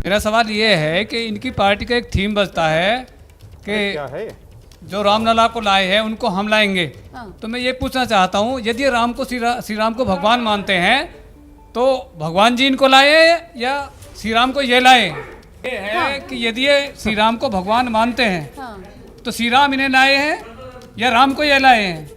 मेरा सवाल ये है कि इनकी पार्टी का एक थीम बजता है कि क्या है? जो रामलला को लाए हैं उनको हम लाएंगे। हाँ। तो मैं ये पूछना चाहता हूँ, यदि राम को श्री राम को भगवान मानते हैं तो भगवान जी इनको लाए या श्री राम को ये लाए? ये है कि यदि ये श्री राम को भगवान मानते हैं हाँ। तो श्री राम इन्हें लाए हैं या राम को ये लाए हैं?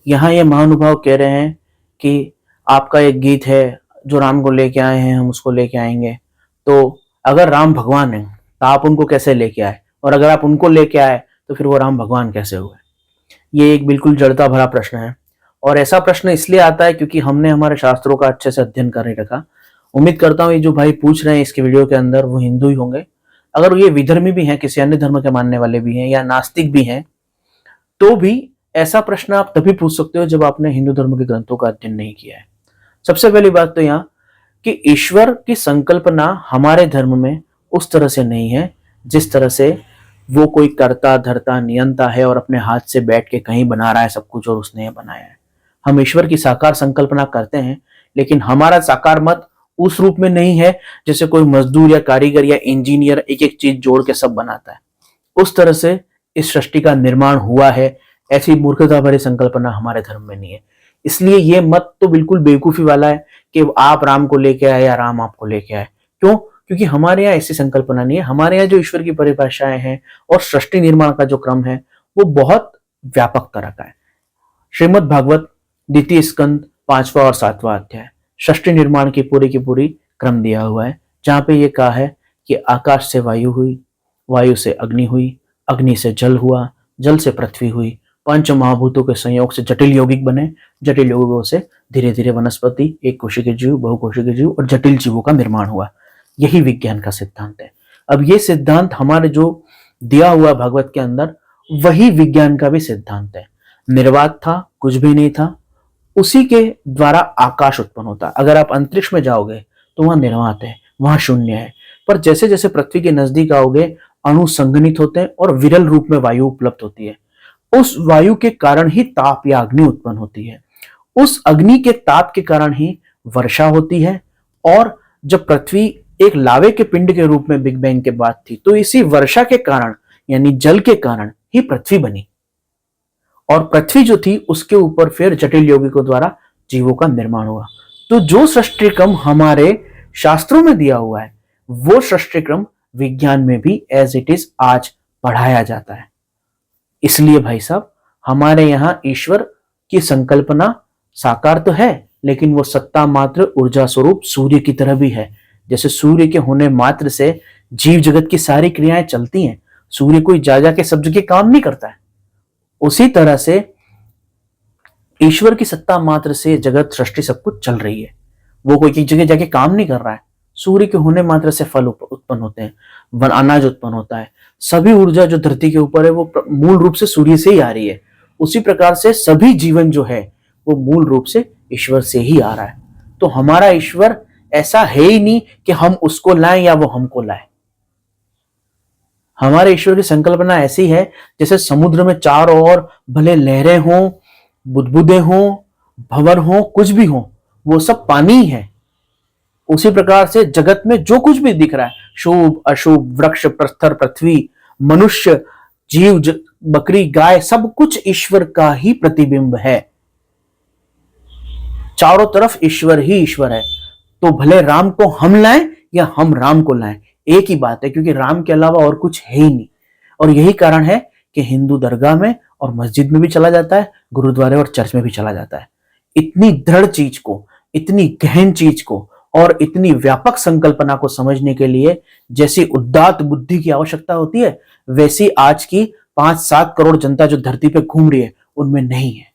यहाँ ये महानुभाव कह रहे हैं कि आपका एक गीत है जो राम को लेके आए हैं, हम उसको लेके आएंगे। तो अगर राम भगवान है तो आप उनको कैसे लेके आए, और अगर आप उनको लेके आए तो फिर वो राम भगवान कैसे हुए? ये एक बिल्कुल जड़ता भरा प्रश्न है, और ऐसा प्रश्न इसलिए आता है क्योंकि हमने हमारे शास्त्रों का अच्छे से अध्ययन कर नहीं रखा। उम्मीद करता हूँ ये जो भाई पूछ रहे हैं इसके वीडियो के अंदर वो हिंदू ही होंगे। अगर ये विधर्मी भी हैं, किसी अन्य धर्म के मानने वाले भी हैं, या नास्तिक भी हैं, तो भी ऐसा प्रश्न आप तभी पूछ सकते हो जब आपने हिंदू धर्म के ग्रंथों का अध्ययन नहीं किया है। सबसे पहली बात तो यहाँ कि ईश्वर की संकल्पना हमारे धर्म में उस तरह से नहीं है जिस तरह से वो कोई कर्ता धर्ता नियंता है और अपने हाथ से बैठ के कहीं बना रहा है सब कुछ और उसने ये बनाया है। हम ईश्वर की साकार संकल्पना करते हैं, लेकिन हमारा साकार मत उस रूप में नहीं है जैसे कोई मजदूर या कारीगर या इंजीनियर एक एक चीज जोड़ के सब बनाता है। उस तरह से इस सृष्टि का निर्माण हुआ है, ऐसी मूर्खता भरी संकल्पना हमारे धर्म में नहीं है। इसलिए ये मत तो बिल्कुल बेवकूफी वाला है कि आप राम को लेके आए या राम आपको लेके आए। क्यों? क्योंकि हमारे यहाँ ऐसी संकल्पना नहीं है। हमारे यहाँ जो ईश्वर की परिभाषाएं हैं और सृष्टि निर्माण का जो क्रम है वो बहुत व्यापक तरह का है। श्रीमद् भागवत द्वितीय स्कंद 5वां और 7वां अध्याय सृष्टि निर्माण की पूरी क्रम दिया हुआ है, जहां पे ये कहा है कि आकाश से वायु हुई, वायु से अग्नि हुई, अग्नि से जल हुआ, जल से पृथ्वी हुई, पंच महाभूतों के संयोग से जटिल यौगिक बने, जटिल यौगिकों से धीरे धीरे वनस्पति, एक कोशिक जीव, बहुकोशिक जीव और जटिल जीवों का निर्माण हुआ। यही विज्ञान का सिद्धांत है। अब ये सिद्धांत हमारे जो दिया हुआ भागवत के अंदर वही विज्ञान का भी सिद्धांत है। निर्वात था, कुछ भी नहीं था, उसी के द्वारा आकाश उत्पन्न होता। अगर आप अंतरिक्ष में जाओगे तो वहां निर्वात है, वहां शून्य है। पर जैसे जैसे पृथ्वी के नजदीक आओगे अणु संघनित होते हैं और विरल रूप में वायु उपलब्ध होती है। उस वायु के कारण ही ताप या अग्नि उत्पन्न होती है। उस अग्नि के ताप के कारण ही वर्षा होती है, और जब पृथ्वी एक लावे के पिंड के रूप में बिग बैंग के बाद थी तो इसी वर्षा के कारण यानी जल के कारण ही पृथ्वी बनी, और पृथ्वी जो थी उसके ऊपर फिर जटिल यौगिकों द्वारा जीवों का निर्माण हुआ। तो जो सृष्टि क्रम हमारे शास्त्रों में दिया हुआ है वो सृष्टि क्रम विज्ञान में भी एज इट इज आज पढ़ाया जाता है। इसलिए भाई साहब हमारे यहां ईश्वर की संकल्पना साकार तो है, लेकिन वो सत्ता मात्र ऊर्जा स्वरूप सूर्य की तरह भी है। जैसे सूर्य के होने मात्र से जीव जगत की सारी क्रियाएं चलती हैं, सूर्य कोई जा जा के सब जगह काम नहीं करता है, उसी तरह से ईश्वर की सत्ता मात्र से जगत सृष्टि सब कुछ चल रही है। वो कोई एक जगह जाके काम नहीं कर रहा है। सूर्य के होने मात्र से फल उत्पन्न होते हैं, अनाज उत्पन्न होता है। सभी ऊर्जा जो धरती के ऊपर है वो मूल रूप से सूर्य से ही आ रही है। उसी प्रकार से सभी जीवन जो है वो मूल रूप से ईश्वर से ही आ रहा है। तो हमारा ईश्वर ऐसा है ही नहीं कि हम उसको लाएं या वो हमको लाए। हमारे ईश्वर की संकल्पना ऐसी है जैसे समुद्र में चारों ओर भले लहरें हों, बुदबुदे हों, भंवर हों, कुछ भी हो, वो सब पानी ही है। उसी प्रकार से जगत में जो कुछ भी दिख रहा है, शुभ अशुभ, वृक्ष, प्रस्तर, पृथ्वी, मनुष्य, जीव, बकरी, गाय, सब कुछ ईश्वर का ही प्रतिबिंब है। चारों तरफ ईश्वर ही ईश्वर है। तो भले राम को हम लाएं या हम राम को लाएं, एक ही बात है, क्योंकि राम के अलावा और कुछ है ही नहीं। और यही कारण है कि हिंदू दरगाह में और मस्जिद में भी चला जाता है, गुरुद्वारे और चर्च में भी चला जाता है। इतनी दृढ़ चीज को, इतनी गहन चीज को और इतनी व्यापक संकल्पना को समझने के लिए जैसी उदात्त बुद्धि की आवश्यकता होती है, वैसी आज की 5-7 करोड़ जनता जो धरती पे घूम रही है उनमें नहीं है।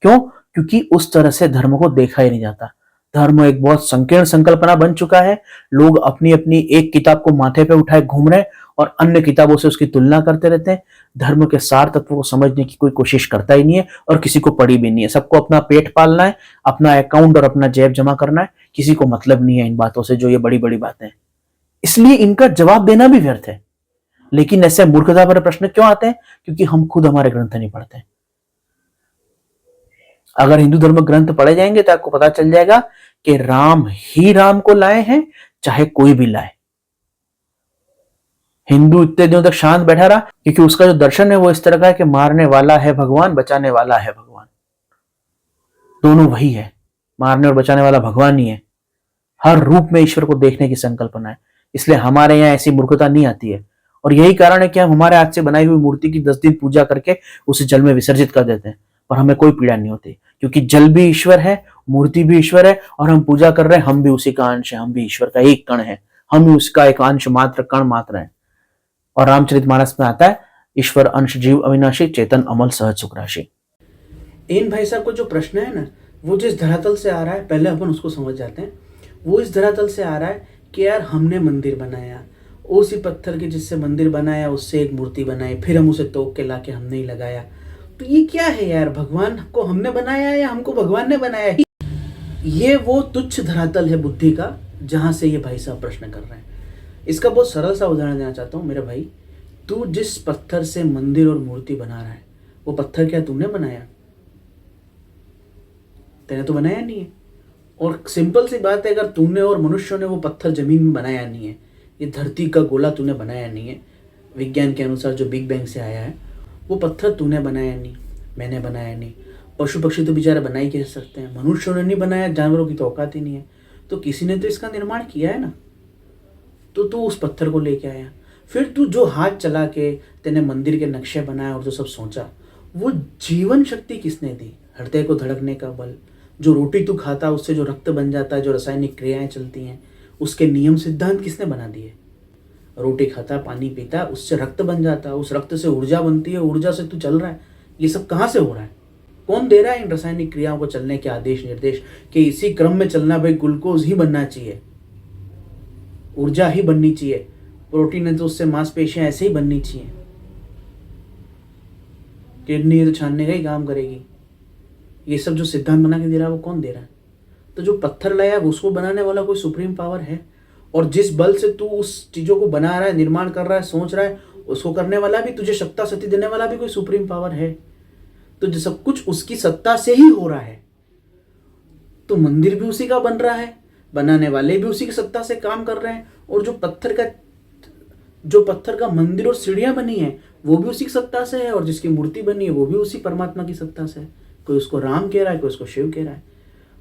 क्यों? क्योंकि उस तरह से धर्म को देखा ही नहीं जाता। धर्म एक बहुत संकीर्ण संकल्पना बन चुका है। लोग अपनी अपनी एक किताब को माथे पे उठाए घूम रहे हैं और अन्य किताबों से उसकी तुलना करते रहते हैं। धर्म के सार तत्वों को समझने की कोई कोशिश करता ही नहीं है और किसी को पड़ी भी नहीं है। सबको अपना पेट पालना है, अपना अकाउंट और अपना जेब जमा करना है। किसी को मतलब नहीं है इन बातों से, जो ये बड़ी बड़ी बातें हैं। इसलिए इनका जवाब देना भी व्यर्थ है। लेकिन ऐसे मूर्खता भरे प्रश्न क्यों आते हैं? क्योंकि हम खुद हमारे ग्रंथ नहीं पढ़ते हैं। अगर हिंदू धर्म ग्रंथ पढ़े जाएंगे तो आपको पता चल जाएगा कि राम ही राम को लाए हैं, चाहे कोई भी लाए। हिंदू इतने दिनों तक शांत बैठा रहा क्योंकि उसका जो दर्शन है वो इस तरह का है कि मारने वाला है भगवान, बचाने वाला है भगवान, दोनों वही है। मारने और बचाने वाला भगवान ही है। हर रूप में ईश्वर को देखने की संकल्पना है। इसलिए हमारे यहाँ ऐसी मूर्खता नहीं आती है। और यही कारण है कि हम हमारे हाथ से बनाई हुई मूर्ति की 10 दिन पूजा करके उसे जल में विसर्जित कर देते हैं, पर हमें कोई पीड़ा नहीं होती, क्योंकि जल भी ईश्वर है, मूर्ति भी ईश्वर है, और हम पूजा कर रहे हैं, हम भी उसी का अंश है, हम भी ईश्वर का एक कण है, हम भी उसका एक अंश मात्र, कण मात्र है। और रामचरितमानस में आता है, ईश्वर अंश जीव अविनाशी, चेतन अमल सहज सुख राशि। इन भाई साहब को जो प्रश्न है ना, वो जिस धरातल से आ रहा है, पहले अपन उसको समझ जाते हैं। वो इस धरातल से आ रहा है कि यार हमने मंदिर बनाया, उसी पत्थर के जिससे मंदिर बनाया उससे एक मूर्ति बनाई, फिर हम उसे तोड़ के लाके हमने ही लगाया। तो ये क्या है यार, भगवान को हमने बनाया या हमको भगवान ने बनाया? ये वो तुच्छ धरातल है बुद्धि का, जहां से ये भाई साहब प्रश्न कर रहे हैं। इसका बहुत सरल सा उदाहरण देना चाहता हूँ मेरे भाई। तू जिस पत्थर से मंदिर और मूर्ति बना रहा है, वो पत्थर क्या तूने बनाया? तेने तो बनाया नहीं है। और सिंपल सी बात है, अगर तूने और मनुष्यों ने वो पत्थर जमीन में बनाया नहीं है, ये धरती का गोला तूने बनाया नहीं है, विज्ञान के अनुसार जो बिग बैंग से आया है, वो पत्थर तूने बनाया नहीं, मैंने बनाया नहीं। पशु पक्षी तो बेचारे बना ही कैसे सकते हैं? मनुष्यों ने नहीं बनाया, जानवरों की तो औकात ही नहीं है। तो किसी ने तो इसका निर्माण किया है ना। तो तू उस पत्थर को लेके आया, फिर तू जो हाथ चला के तेने मंदिर के नक्शे बनाए और जो सब सोचा, वो जीवन शक्ति किसने दी? हृदय को धड़कने का बल। जो रोटी तू खाता उससे जो रक्त बन जाता है, जो रासायनिक क्रियाएं चलती हैं, उसके नियम सिद्धांत किसने बना दिए? रोटी खाता, पानी पीता, उससे रक्त बन जाता है, उस रक्त से ऊर्जा बनती है, ऊर्जा से तू चल रहा है। ये सब कहाँ से हो रहा है? कौन दे रहा है इन रासायनिक क्रियाओं को चलने के आदेश निर्देश कि इसी क्रम में चलना? भाई ग्लूकोज ही बनना चाहिए, ऊर्जा ही बननी चाहिए, प्रोटीन है तो उससे मांसपेशियां ऐसे ही बननी चाहिए, किडनी है तो छानने का ही काम करेगी। ये सब जो सिद्धांत बना के दे रहा है वो कौन दे रहा है? तो जो पत्थर लाया उसको बनाने वाला कोई सुप्रीम पावर है, और जिस बल से तू उस चीजों को बना रहा है, निर्माण कर रहा है, सोच रहा है, उसको करने वाला भी, तुझे सत्ता शक्ति देने वाला भी कोई सुप्रीम पावर है। तो जो सब कुछ उसकी सत्ता से ही हो रहा है, तो मंदिर भी उसी का बन रहा है, बनाने वाले भी उसी की सत्ता से काम कर रहे हैं, और जो पत्थर का मंदिर और सीढ़ियां बनी है वो भी उसी की सत्ता से है, और जिसकी मूर्ति बनी है वो भी उसी परमात्मा की सत्ता से है। कोई उसको राम कह रहा है, कोई उसको शिव कह रहा है।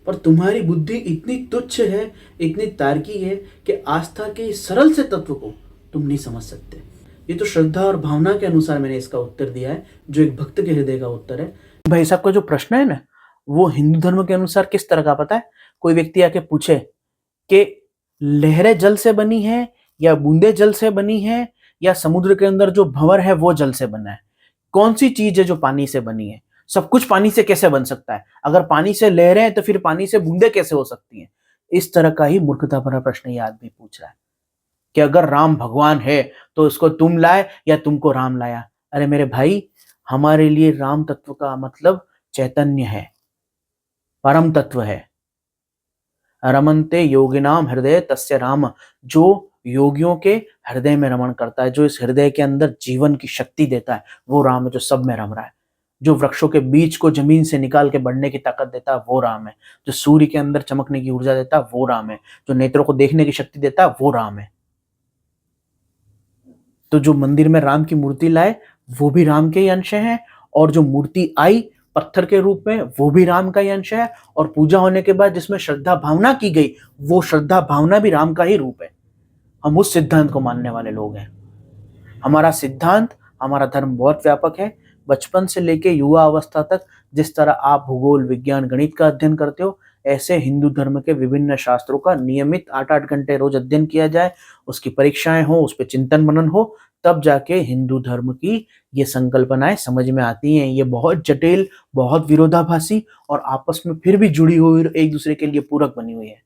पर तुम्हारी बुद्धि इतनी तुच्छ है, इतनी तार्किक है कि आस्था के इस सरल से तत्व को तुम नहीं समझ सकते। ये तो श्रद्धा और भावना के अनुसार मैंने इसका उत्तर दिया है, जो एक भक्त के हृदय का उत्तर है। भाई साहब का जो प्रश्न है ना, वो हिंदू धर्म के अनुसार किस तरह का पता है? कोई व्यक्ति आके पूछे कि लहरें जल से बनी है, या बूंदे जल से बनी है, या समुद्र के अंदर जो भंवर है वो जल से बना है, कौन सी चीज है जो पानी से बनी है? सब कुछ पानी से कैसे बन सकता है? अगर पानी से लहरें हैं तो फिर पानी से बूंदे कैसे हो सकती हैं? इस तरह का ही मूर्खता भरा प्रश्न ये आदमी पूछ रहा है कि अगर राम भगवान है तो इसको तुम लाए या तुमको राम लाया? अरे मेरे भाई, हमारे लिए राम तत्व का मतलब चैतन्य है, परम तत्व है। रमन्ते योगिनाम हृदय तस्य राम, जो योगियों के हृदय में रमण करता है, जो इस हृदय के अंदर जीवन की शक्ति देता है, वो राम है जो सब में रम रहा है। जो वृक्षों के बीज को जमीन से निकाल के बढ़ने की ताकत देता है वो राम है। जो सूर्य के अंदर चमकने की ऊर्जा देता है वो राम है। जो नेत्रों को देखने की शक्ति देता है वो राम है। तो जो मंदिर में राम की मूर्ति लाए वो भी राम के ही अंश हैं, और जो मूर्ति आई पत्थर के रूप में वो भी राम का ही अंश है, और पूजा होने के बाद जिसमें श्रद्धा भावना की गई वो श्रद्धा भावना भी राम का ही रूप है। हम उस सिद्धांत को मानने वाले लोग हैं। हमारा सिद्धांत, हमारा धर्म बहुत व्यापक है। बचपन से लेके युवा अवस्था तक जिस तरह आप भूगोल, विज्ञान, गणित का अध्ययन करते हो, ऐसे हिंदू धर्म के विभिन्न शास्त्रों का नियमित 8-8 घंटे रोज अध्ययन किया जाए, उसकी परीक्षाएं हो, उस पर चिंतन मनन हो, तब जाके हिंदू धर्म की ये संकल्पनाएं समझ में आती हैं। ये बहुत जटिल, बहुत विरोधाभासी और आपस में फिर भी जुड़ी हुई, एक दूसरे के लिए पूरक बनी हुई है।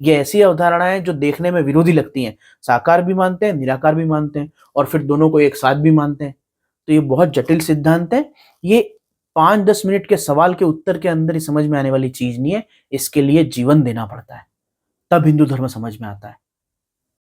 ये ऐसी अवधारणाएं जो देखने में विरोधी लगती हैं, साकार भी मानते हैं, निराकार भी मानते हैं, और फिर दोनों को एक साथ भी मानते हैं। तो ये बहुत जटिल सिद्धांत है। ये 5-10 मिनट के सवाल के उत्तर के अंदर ही समझ में आने वाली चीज नहीं है। इसके लिए जीवन देना पड़ता है, तब हिंदू धर्म समझ में आता है।